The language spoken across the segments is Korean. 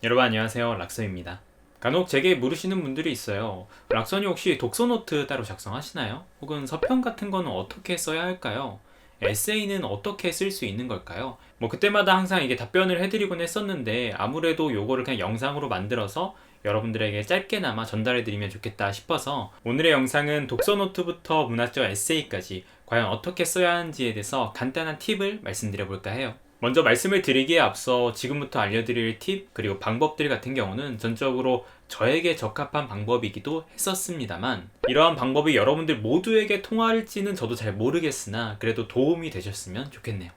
여러분 안녕하세요. 락서입니다. 간혹 제게 물으시는 분들이 있어요. 락서님 혹시 독서노트 따로 작성하시나요? 혹은 서평 같은 거는 어떻게 써야 할까요? 에세이는 어떻게 쓸 수 있는 걸까요? 그때마다 항상 이게 답변을 해드리곤 했었는데 아무래도 요거를 그냥 영상으로 만들어서 여러분들에게 짧게나마 전달해드리면 좋겠다 싶어서 오늘의 영상은 독서노트부터 문학적 에세이까지 과연 어떻게 써야 하는지에 대해서 간단한 팁을 말씀드려볼까 해요. 먼저 말씀을 드리기에 앞서 지금부터 알려드릴 팁 그리고 방법들 같은 경우는 전적으로 저에게 적합한 방법이기도 했었습니다만 이러한 방법이 여러분들 모두에게 통할지는 저도 잘 모르겠으나 그래도 도움이 되셨으면 좋겠네요.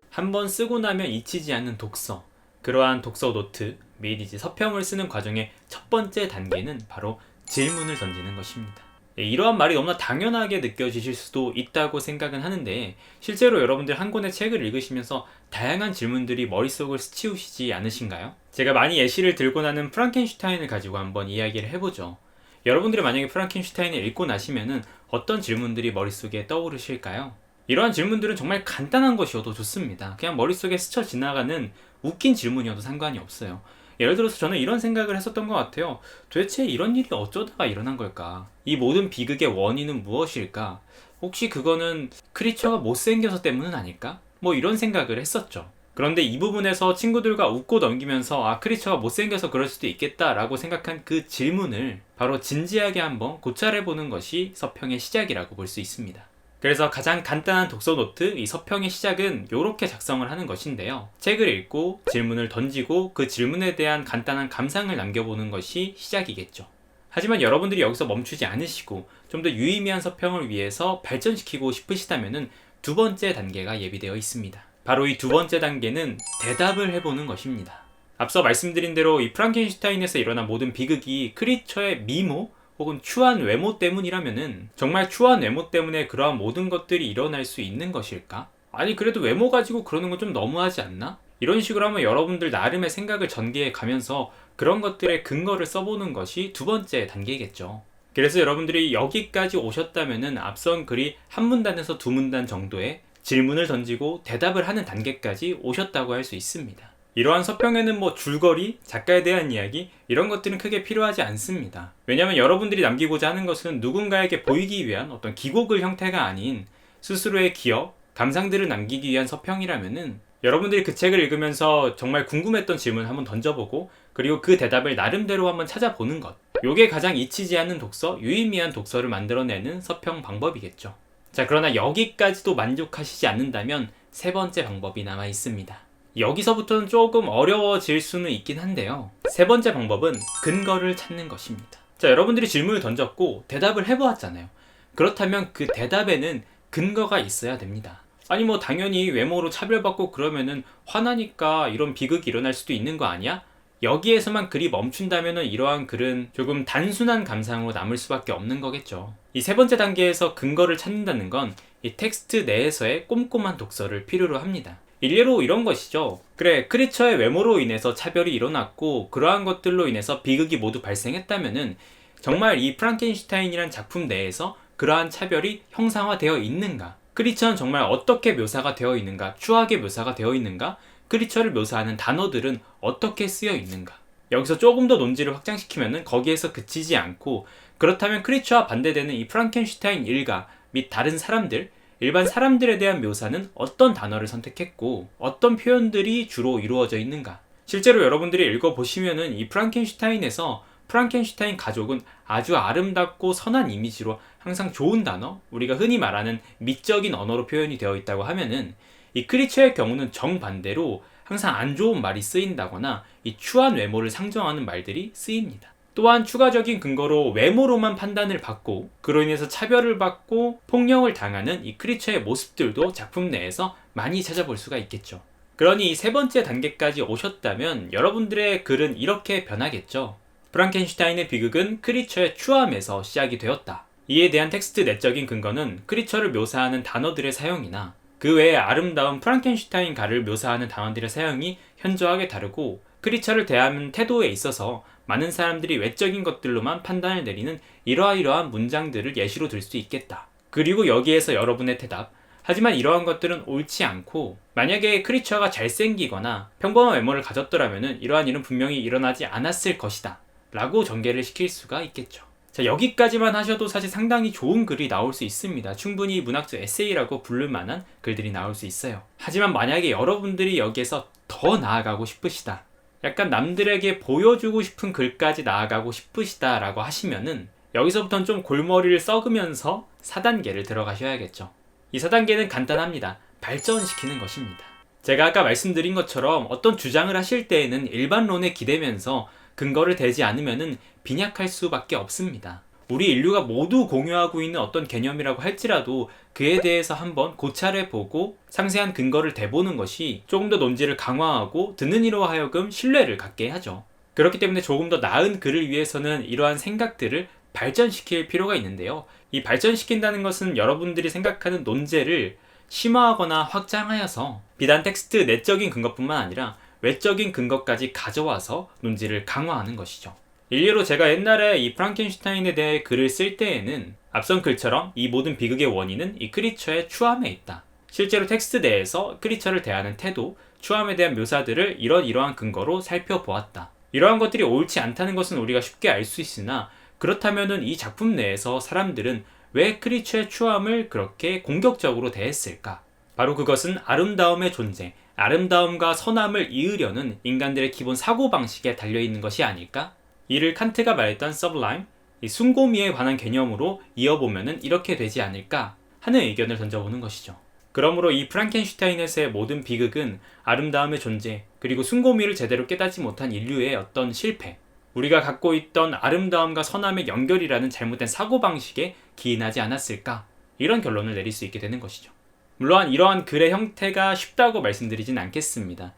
한번 쓰고 나면 잊히지 않는 독서, 그러한 독서 노트 및 이제 서평을 쓰는 과정의 첫 번째 단계는 바로 질문을 던지는 것입니다. 이러한 말이 너무나 당연하게 느껴지실 수도 있다고 생각은 하는데 실제로 여러분들 한 권의 책을 읽으시면서 다양한 질문들이 머릿속을 스치우시지 않으신가요? 제가 많이 예시를 들고 나는 프랑켄슈타인을 가지고 한번 이야기를 해보죠. 여러분들이 만약에 프랑켄슈타인을 읽고 나시면은 어떤 질문들이 머릿속에 떠오르실까요? 이러한 질문들은 정말 간단한 것이어도 좋습니다. 그냥 머릿속에 스쳐 지나가는 웃긴 질문이어도 상관이 없어요. 예를 들어서 저는 이런 생각을 했었던 것 같아요. 도대체 이런 일이 어쩌다가 일어난 걸까? 이 모든 비극의 원인은 무엇일까? 혹시 그거는 크리처가 못생겨서 때문은 아닐까? 이런 생각을 했었죠. 그런데 이 부분에서 친구들과 웃고 넘기면서 크리처가 못생겨서 그럴 수도 있겠다라고 생각한 그 질문을 바로 진지하게 한번 고찰해보는 것이 서평의 시작이라고 볼 수 있습니다. 그래서 가장 간단한 독서 노트, 이 서평의 시작은 이렇게 작성을 하는 것인데요. 책을 읽고 질문을 던지고 그 질문에 대한 간단한 감상을 남겨보는 것이 시작이겠죠. 하지만 여러분들이 여기서 멈추지 않으시고 좀 더 유의미한 서평을 위해서 발전시키고 싶으시다면 두 번째 단계가 예비되어 있습니다. 바로 이 두 번째 단계는 대답을 해보는 것입니다. 앞서 말씀드린 대로 이 프랑켄슈타인에서 일어난 모든 비극이 크리처의 미모, 혹은 추한 외모 때문이라면은 정말 추한 외모 때문에 그러한 모든 것들이 일어날 수 있는 것일까? 아니 그래도 외모 가지고 그러는 건 좀 너무하지 않나? 이런 식으로 하면 여러분들 나름의 생각을 전개해 가면서 그런 것들의 근거를 써보는 것이 두 번째 단계겠죠. 그래서 여러분들이 여기까지 오셨다면은 앞선 글이 한 문단에서 두 문단 정도의 질문을 던지고 대답을 하는 단계까지 오셨다고 할 수 있습니다. 이러한 서평에는 줄거리, 작가에 대한 이야기 이런 것들은 크게 필요하지 않습니다. 왜냐하면 여러분들이 남기고자 하는 것은 누군가에게 보이기 위한 어떤 기고글 형태가 아닌 스스로의 기억, 감상들을 남기기 위한 서평이라면은 여러분들이 그 책을 읽으면서 정말 궁금했던 질문을 한번 던져보고 그리고 그 대답을 나름대로 한번 찾아보는 것, 요게 가장 잊히지 않는 독서, 유의미한 독서를 만들어내는 서평 방법이겠죠. 자, 그러나 여기까지도 만족하시지 않는다면 세 번째 방법이 남아 있습니다. 여기서부터는 조금 어려워질 수는 있긴 한데요. 세 번째 방법은 근거를 찾는 것입니다. 자, 여러분들이 질문을 던졌고 대답을 해보았잖아요. 그렇다면 그 대답에는 근거가 있어야 됩니다. 아니 당연히 외모로 차별받고 그러면은 화나니까 이런 비극이 일어날 수도 있는 거 아니야? 여기에서만 글이 멈춘다면은 이러한 글은 조금 단순한 감상으로 남을 수밖에 없는 거겠죠. 이 세 번째 단계에서 근거를 찾는다는 건 이 텍스트 내에서의 꼼꼼한 독서를 필요로 합니다. 일례로 이런 것이죠. 그래, 크리처의 외모로 인해서 차별이 일어났고 그러한 것들로 인해서 비극이 모두 발생했다면은 정말 이 프랑켄슈타인이란 작품 내에서 그러한 차별이 형상화되어 있는가? 크리처는 정말 어떻게 묘사가 되어 있는가? 추하게 묘사가 되어 있는가? 크리처를 묘사하는 단어들은 어떻게 쓰여 있는가? 여기서 조금 더 논지를 확장시키면은 거기에서 그치지 않고 그렇다면 크리처와 반대되는 이 프랑켄슈타인 일가 및 다른 사람들, 일반 사람들에 대한 묘사는 어떤 단어를 선택했고 어떤 표현들이 주로 이루어져 있는가? 실제로 여러분들이 읽어보시면은 이 프랑켄슈타인에서 프랑켄슈타인 가족은 아주 아름답고 선한 이미지로 항상 좋은 단어, 우리가 흔히 말하는 미적인 언어로 표현이 되어 있다고 하면은 이 크리처의 경우는 정반대로 항상 안 좋은 말이 쓰인다거나 이 추한 외모를 상정하는 말들이 쓰입니다. 또한 추가적인 근거로 외모로만 판단을 받고 그로 인해서 차별을 받고 폭력을 당하는 이 크리처의 모습들도 작품 내에서 많이 찾아볼 수가 있겠죠. 그러니 세 번째 단계까지 오셨다면 여러분들의 글은 이렇게 변하겠죠. 프랑켄슈타인의 비극은 크리처의 추함에서 시작이 되었다. 이에 대한 텍스트 내적인 근거는 크리처를 묘사하는 단어들의 사용이나 그 외에 아름다운 프랑켄슈타인 가를 묘사하는 단어들의 사용이 현저하게 다르고 크리처를 대하는 태도에 있어서 많은 사람들이 외적인 것들로만 판단을 내리는 이러한 문장들을 예시로 들 수 있겠다. 그리고 여기에서 여러분의 대답, 하지만 이러한 것들은 옳지 않고, 만약에 크리처가 잘생기거나 평범한 외모를 가졌더라면 이러한 일은 분명히 일어나지 않았을 것이다 라고 전개를 시킬 수가 있겠죠. 자, 여기까지만 하셔도 사실 상당히 좋은 글이 나올 수 있습니다. 충분히 문학적 에세이라고 부를 만한 글들이 나올 수 있어요. 하지만 만약에 여러분들이 여기에서 더 나아가고 싶으시다, 약간 남들에게 보여주고 싶은 글까지 나아가고 싶으시다 라고 하시면은 여기서부터는 좀 골머리를 썩으면서 4단계를 들어가셔야겠죠. 이 4단계는 간단합니다. 발전시키는 것입니다. 제가 아까 말씀드린 것처럼 어떤 주장을 하실 때에는 일반론에 기대면서 근거를 대지 않으면은 빈약할 수밖에 없습니다. 우리 인류가 모두 공유하고 있는 어떤 개념이라고 할지라도 그에 대해서 한번 고찰해보고 상세한 근거를 대보는 것이 조금 더 논지를 강화하고 듣는 이로 하여금 신뢰를 갖게 하죠. 그렇기 때문에 조금 더 나은 글을 위해서는 이러한 생각들을 발전시킬 필요가 있는데요. 이 발전시킨다는 것은 여러분들이 생각하는 논제를 심화하거나 확장하여서 비단 텍스트 내적인 근거뿐만 아니라 외적인 근거까지 가져와서 논지를 강화하는 것이죠. 일례로 제가 옛날에 이 프랑켄슈타인에 대해 글을 쓸 때에는 앞선 글처럼 이 모든 비극의 원인은 이 크리처의 추함에 있다, 실제로 텍스트 내에서 크리처를 대하는 태도, 추함에 대한 묘사들을 이러한 근거로 살펴보았다. 이러한 것들이 옳지 않다는 것은 우리가 쉽게 알 수 있으나, 그렇다면은 이 작품 내에서 사람들은 왜 크리처의 추함을 그렇게 공격적으로 대했을까? 바로 그것은 아름다움의 존재, 아름다움과 선함을 이으려는 인간들의 기본 사고방식에 달려있는 것이 아닐까? 이를 칸트가 말했던 sublime, 이 숭고미에 관한 개념으로 이어보면은 이렇게 되지 않을까 하는 의견을 던져보는 것이죠. 그러므로 이 프랑켄슈타인에서의 모든 비극은 아름다움의 존재, 그리고 숭고미를 제대로 깨닫지 못한 인류의 어떤 실패, 우리가 갖고 있던 아름다움과 선함의 연결이라는 잘못된 사고방식에 기인하지 않았을까, 이런 결론을 내릴 수 있게 되는 것이죠. 물론 이러한 글의 형태가 쉽다고 말씀드리진 않겠습니다.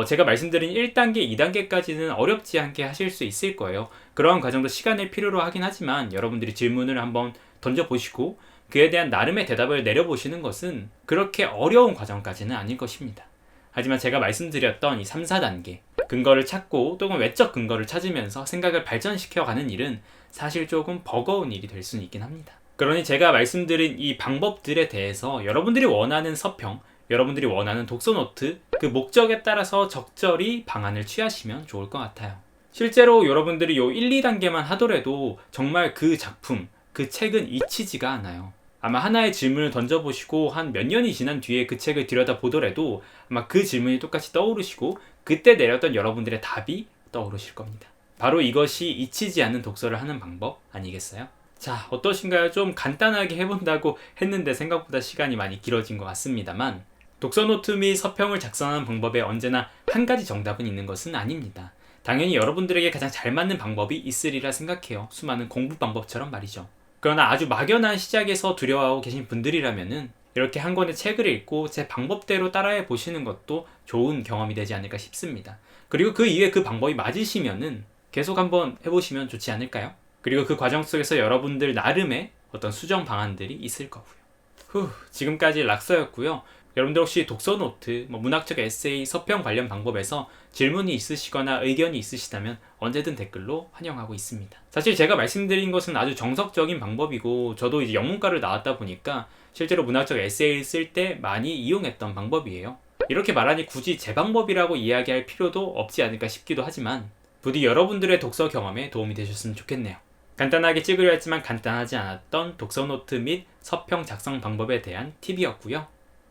제가 말씀드린 1단계, 2단계까지는 어렵지 않게 하실 수 있을 거예요. 그러한 과정도 시간을 필요로 하긴 하지만 여러분들이 질문을 한번 던져보시고 그에 대한 나름의 대답을 내려보시는 것은 그렇게 어려운 과정까지는 아닐 것입니다. 하지만 제가 말씀드렸던 이 3, 4단계, 근거를 찾고 또는 외적 근거를 찾으면서 생각을 발전시켜가는 일은 사실 조금 버거운 일이 될 수는 있긴 합니다. 그러니 제가 말씀드린 이 방법들에 대해서 여러분들이 원하는 서평, 여러분들이 원하는 독서노트, 그 목적에 따라서 적절히 방안을 취하시면 좋을 것 같아요. 실제로 여러분들이 요 1, 2단계만 하더라도 정말 그 작품, 그 책은 잊히지가 않아요. 아마 하나의 질문을 던져보시고 한 몇 년이 지난 뒤에 그 책을 들여다보더라도 아마 그 질문이 똑같이 떠오르시고 그때 내렸던 여러분들의 답이 떠오르실 겁니다. 바로 이것이 잊히지 않는 독서를 하는 방법 아니겠어요? 자, 어떠신가요? 좀 간단하게 해본다고 했는데 생각보다 시간이 많이 길어진 것 같습니다만, 독서노트 및 서평을 작성하는 방법에 언제나 한 가지 정답은 있는 것은 아닙니다. 당연히 여러분들에게 가장 잘 맞는 방법이 있으리라 생각해요. 수많은 공부 방법처럼 말이죠. 그러나 아주 막연한 시작에서 두려워하고 계신 분들이라면은 이렇게 한 권의 책을 읽고 제 방법대로 따라해 보시는 것도 좋은 경험이 되지 않을까 싶습니다. 그리고 그 이후에 그 방법이 맞으시면은 계속 한번 해보시면 좋지 않을까요? 그리고 그 과정 속에서 여러분들 나름의 어떤 수정 방안들이 있을 거고요. 지금까지 락서였고요. 여러분들 혹시 독서노트, 문학적 에세이, 서평 관련 방법에서 질문이 있으시거나 의견이 있으시다면 언제든 댓글로 환영하고 있습니다. 사실 제가 말씀드린 것은 아주 정석적인 방법이고 저도 이제 영문과를 나왔다 보니까 실제로 문학적 에세이를 쓸 때 많이 이용했던 방법이에요. 이렇게 말하니 굳이 제 방법이라고 이야기할 필요도 없지 않을까 싶기도 하지만 부디 여러분들의 독서 경험에 도움이 되셨으면 좋겠네요. 간단하게 찍으려 했지만 간단하지 않았던 독서노트 및 서평 작성 방법에 대한 팁이었고요.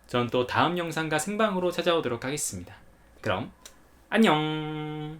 전 또 다음 영상과 생방으로 찾아오도록 하겠습니다. 그럼 안녕.